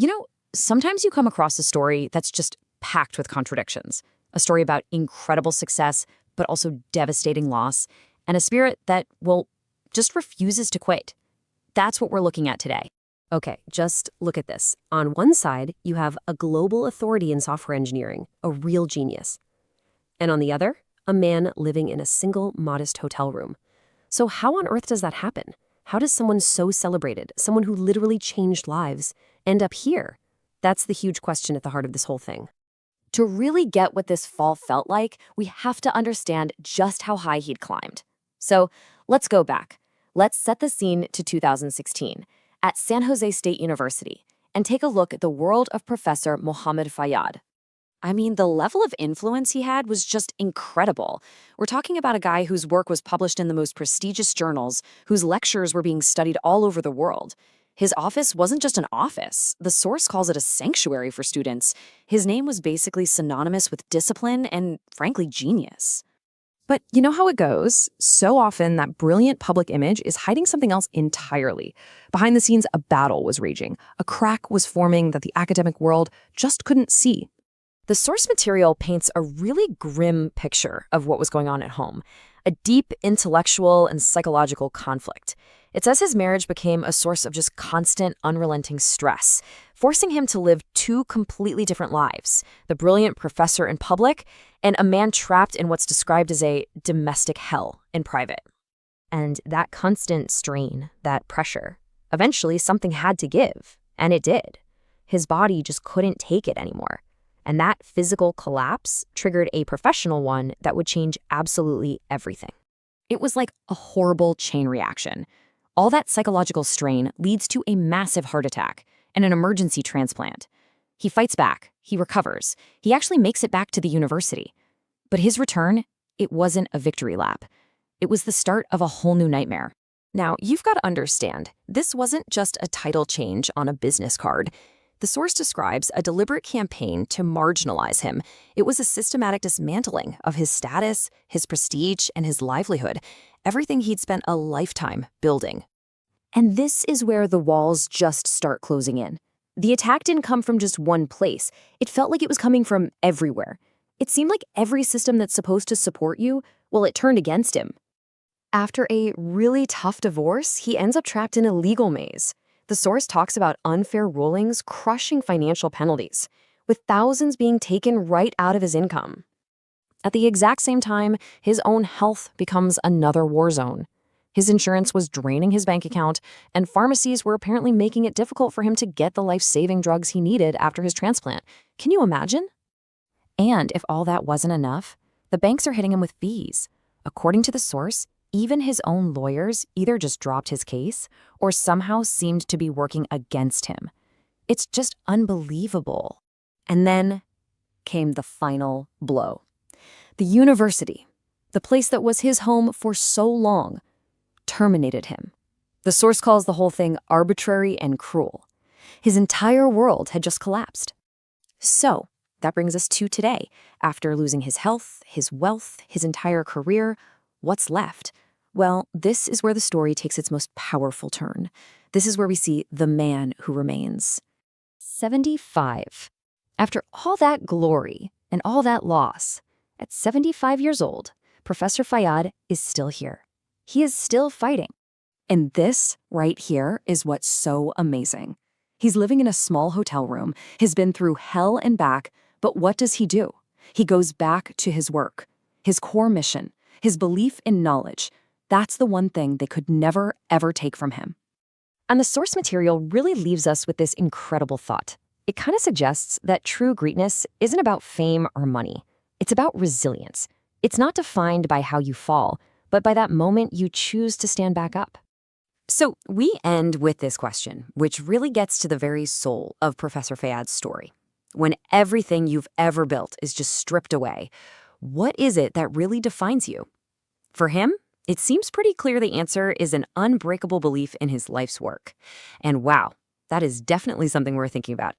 You know, sometimes you come across a story that's just packed with contradictions. A story about incredible success, but also devastating loss, and a spirit that, well, just refuses to quit. That's what we're looking at today. Okay, just look at this. On one side, you have a global authority in software engineering, a real genius. And on the other, a man living in a single, modest hotel room. So how on earth does that happen? How does someone so celebrated, someone who literally changed lives, end up here? That's the huge question at the heart of this whole thing. To really get what this fall felt like, we have to understand just how high he'd climbed. So let's go back. Let's set the scene to 2016 at San Jose State University and take a look at the world of Professor Mohamed Fayad. I mean, the level of influence he had was just incredible. We're talking about a guy whose work was published in the most prestigious journals, whose lectures were being studied all over the world. His office wasn't just an office. The source calls it a sanctuary for students. His name was basically synonymous with discipline and, frankly, genius. But you know how it goes? So often that brilliant public image is hiding something else entirely. Behind the scenes, a battle was raging. A crack was forming that the academic world just couldn't see. The source material paints a really grim picture of what was going on at home, a deep intellectual and psychological conflict. It says his marriage became a source of just constant, unrelenting stress, forcing him to live two completely different lives, the brilliant professor in public and a man trapped in what's described as a domestic hell in private. And that constant strain, that pressure, eventually something had to give, and it did. His body just couldn't take it anymore. And that physical collapse triggered a professional one that would change absolutely everything. It was like a horrible chain reaction. All that psychological strain leads to a massive heart attack and an emergency transplant. He fights back, he recovers, he actually makes it back to the university. But his return, it wasn't a victory lap. It was the start of a whole new nightmare. Now, you've got to understand, this wasn't just a title change on a business card. The source describes a deliberate campaign to marginalize him. It was a systematic dismantling of his status, his prestige, and his livelihood, everything he'd spent a lifetime building. And this is where the walls just start closing in. The attack didn't come from just one place. It felt like it was coming from everywhere. It seemed like every system that's supposed to support you, well, it turned against him. After a really tough divorce, he ends up trapped in a legal maze. The source talks about unfair rulings crushing financial penalties, with thousands being taken right out of his income. At the exact same time, his own health becomes another war zone. His insurance was draining his bank account, and pharmacies were apparently making it difficult for him to get the life-saving drugs he needed after his transplant. Can you imagine? And if all that wasn't enough, the banks are hitting him with fees. According to the source, even his own lawyers either just dropped his case or somehow seemed to be working against him. It's just unbelievable. And then came the final blow. The university, the place that was his home for so long, terminated him. The source calls the whole thing arbitrary and cruel. His entire world had just collapsed. So that brings us to today. After losing his health, his wealth, his entire career, what's left? Well, this is where the story takes its most powerful turn. This is where we see the man who remains. 75. After all that glory and all that loss, at 75 years old, Professor Fayad is still here. He is still fighting. And this right here is what's so amazing. He's living in a small hotel room, has been through hell and back, but what does he do? He goes back to his work, his core mission, his belief in knowledge. That's the one thing they could never, ever take from him. And the source material really leaves us with this incredible thought. It kind of suggests that true greatness isn't about fame or money. It's about resilience. It's not defined by how you fall, but by that moment you choose to stand back up. So we end with this question, which really gets to the very soul of Professor Fayad's story. When everything you've ever built is just stripped away, what is it that really defines you? For him, it seems pretty clear the answer is an unbreakable belief in his life's work. And wow, that is definitely something we're thinking about